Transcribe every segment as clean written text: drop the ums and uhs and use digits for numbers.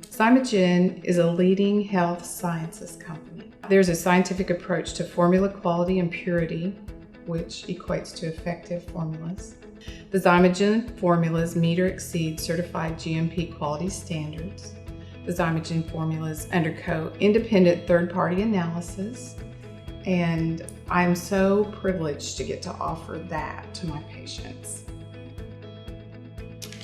XYMOGEN is a leading health sciences company. There's a scientific approach to formula quality and purity, which equates to effective formulas. The XYMOGEN formulas meet or exceed certified GMP quality standards. The XYMOGEN formulas undergo independent third-party analysis, and I'm so privileged to get to offer that to my patients.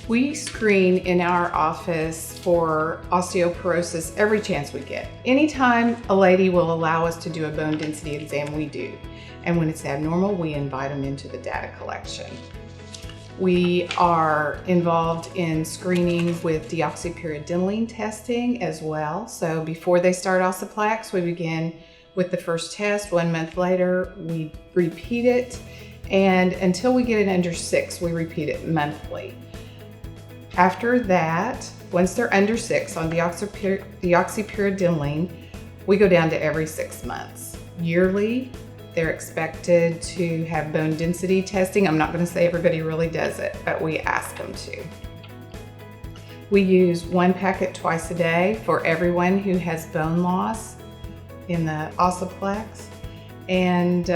We screen in our office for osteoporosis every chance we get. Anytime a lady will allow us to do a bone density exam, we do. And when it's abnormal, we invite them into the data collection. We are involved in screening with deoxypyridinoline testing as well. So before they start OSAplex, we begin with the first test. 1 month later, we repeat it. And until we get it under 6, we repeat it monthly. After that, once they're under 6 on deoxypyridinoline, we go down to every 6 months. Yearly, they're expected to have bone density testing. I'm not going to say everybody really does it, but we ask them to. We use 1 packet twice a day for everyone who has bone loss in the OSAplex. And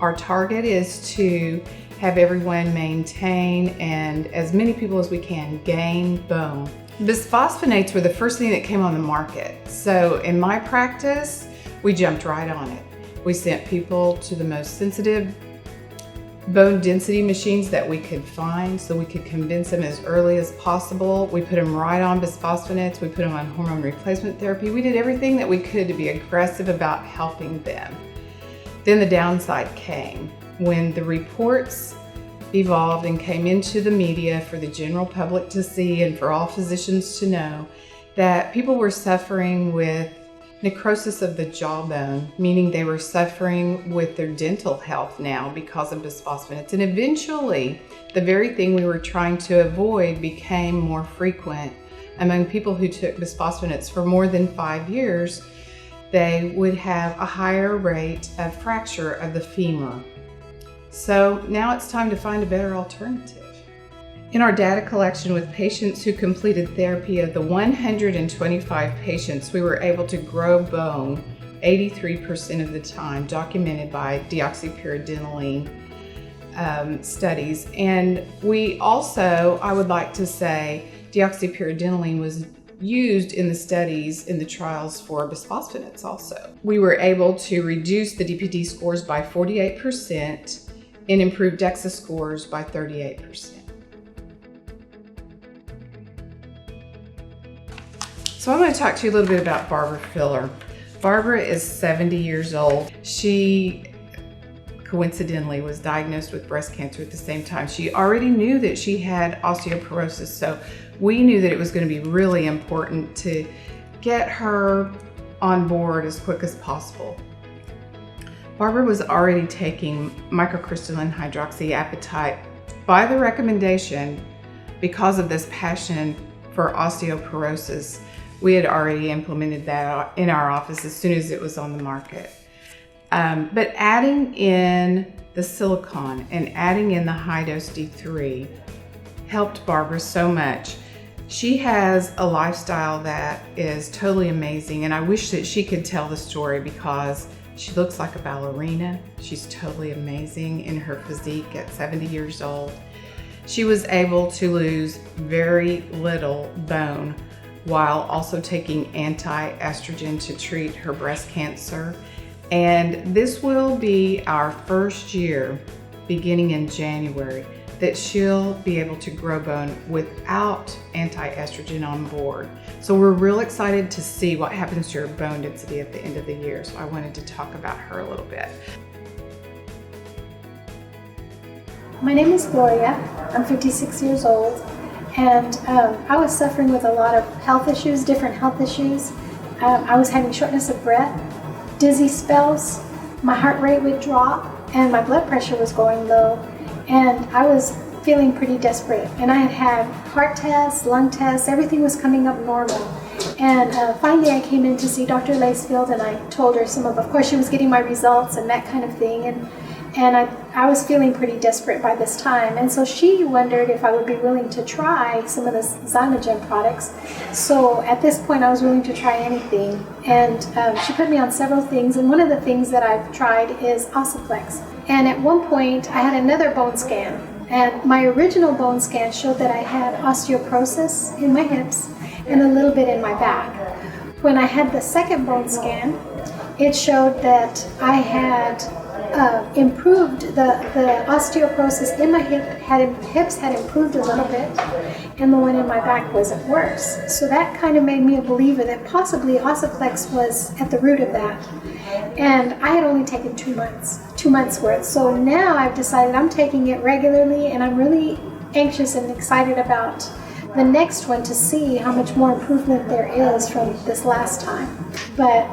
our target is to have everyone maintain and as many people as we can gain bone. Bisphosphonates were the first thing that came on the market. So in my practice, we jumped right on it. We sent people to the most sensitive bone density machines that we could find so we could convince them as early as possible. We put them right on bisphosphonates. We put them on hormone replacement therapy. We did everything that we could to be aggressive about helping them. Then the downside came. When the reports evolved and came into the media for the general public to see and for all physicians to know that people were suffering with necrosis of the jawbone, meaning they were suffering with their dental health now because of bisphosphonates. And eventually, the very thing we were trying to avoid became more frequent among people who took bisphosphonates for more than 5 years. They would have a higher rate of fracture of the femur. So now it's time to find a better alternative. In our data collection with patients who completed therapy, of the 125 patients, we were able to grow bone 83% of the time, documented by deoxypyridinoline studies. And we also, I would like to say, deoxypyridinoline was used in the studies in the trials for bisphosphonates also. We were able to reduce the DPT scores by 48% and improve DEXA scores by 38%. So I'm going to talk to you a little bit about Barbara Filler. Barbara is 70 years old. She coincidentally was diagnosed with breast cancer at the same time. She already knew that she had osteoporosis, so we knew that it was going to be really important to get her on board as quick as possible. Barbara was already taking microcrystalline hydroxyapatite by the recommendation because of this passion for osteoporosis. We had already implemented that in our office as soon as it was on the market. But adding in the silicone and adding in the high-dose D3 helped Barbara so much. She has a lifestyle that is totally amazing, and I wish that she could tell the story because she looks like a ballerina. She's totally amazing in her physique at 70 years old. She was able to lose very little bone while also taking anti-estrogen to treat her breast cancer. And this will be our first year, beginning in January, that she'll be able to grow bone without anti-estrogen on board. So we're real excited to see what happens to her bone density at the end of the year. So I wanted to talk about her a little bit. My name is Gloria. I'm 56 years old, and I was suffering with a lot of health issues, different health issues. I was having shortness of breath, dizzy spells, my heart rate would drop, and my blood pressure was going low. And I was feeling pretty desperate. And I had had heart tests, lung tests, everything was coming up normal. And finally I came in to see Dr. Lacefield, and I told her of course she was getting my results and that kind of thing. And I was feeling pretty desperate by this time. And so she wondered if I would be willing to try some of the XYMOGEN products. So at this point, I was willing to try anything. And she put me on several things. And one of the things that I've tried is OSAplex. And at one point, I had another bone scan. And my original bone scan showed that I had osteoporosis in my hips and a little bit in my back. When I had the second bone scan, it showed that I had improved, the osteoporosis in my hips had improved a little bit, and the one in my back wasn't worse. So that kind of made me a believer that possibly OSAplex was at the root of that. And I had only taken 2 months worth. So now I've decided I'm taking it regularly, and I'm really anxious and excited about the next one to see how much more improvement there is from this last time. But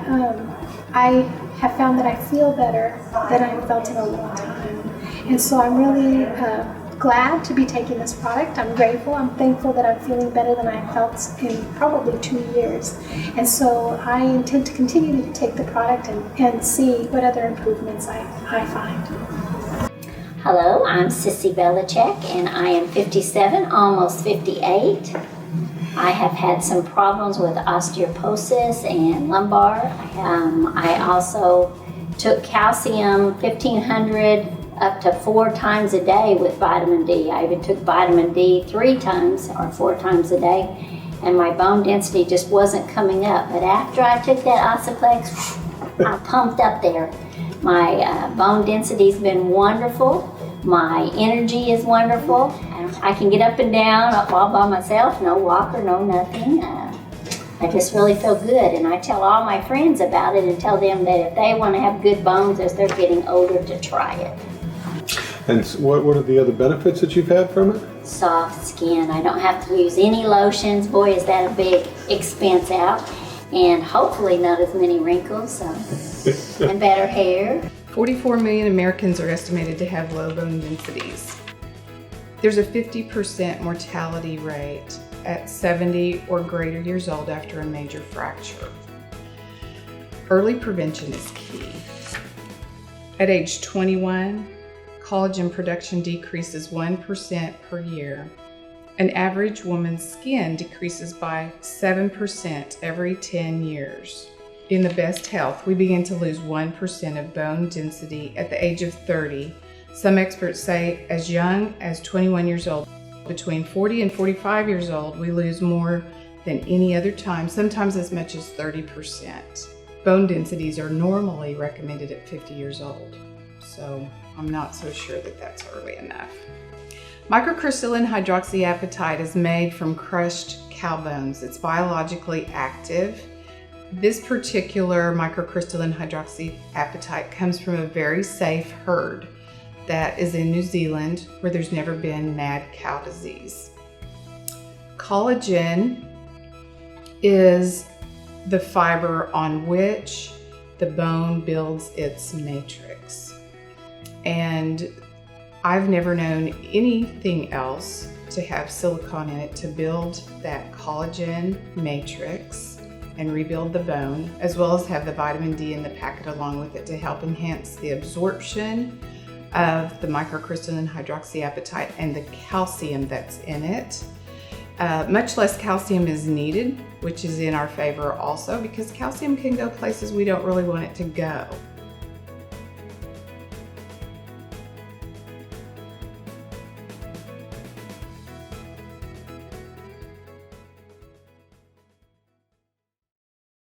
I have found that I feel better than I have felt in a long time. And so I'm really glad to be taking this product. I'm grateful. I'm thankful that I'm feeling better than I felt in probably 2 years. And so I intend to continue to take the product and see what other improvements I find. Hello, I'm Sissy Belichick, and I am 57, almost 58. I have had some problems with osteoporosis and lumbar. I also took calcium 1500 up to 4 times a day with vitamin D. I even took vitamin D 3 times or 4 times a day, and my bone density just wasn't coming up. But after I took that OSAplex, I pumped up there. My bone density's been wonderful. My energy is wonderful. I can get up and down all by myself, no walker, no nothing. I just really feel good, and I tell all my friends about it and tell them that if they want to have good bones as they're getting older, to try it. And what are the other benefits that you've had from it? Soft skin. I don't have to use any lotions. Boy, is that a big expense out. And hopefully not as many wrinkles and better hair. 44 million Americans are estimated to have low bone densities. There's a 50% mortality rate at 70 or greater years old after a major fracture. Early prevention is key. At age 21, collagen production decreases 1% per year. An average woman's skin decreases by 7% every 10 years. In the best health, we begin to lose 1% of bone density at the age of 30. Some experts say as young as 21 years old. Between 40 and 45 years old, we lose more than any other time, sometimes as much as 30%. Bone densities are normally recommended at 50 years old, so I'm not so sure that that's early enough. Microcrystalline hydroxyapatite is made from crushed cow bones. It's biologically active. This particular microcrystalline hydroxyapatite comes from a very safe herd that is in New Zealand, where there's never been mad cow disease. Collagen is the fiber on which the bone builds its matrix. And I've never known anything else to have silicone in it to build that collagen matrix and rebuild the bone, as well as have the vitamin D in the packet along with it to help enhance the absorption of the microcrystalline hydroxyapatite and the calcium that's in it. Much less calcium is needed, which is in our favor also, because calcium can go places we don't really want it to go.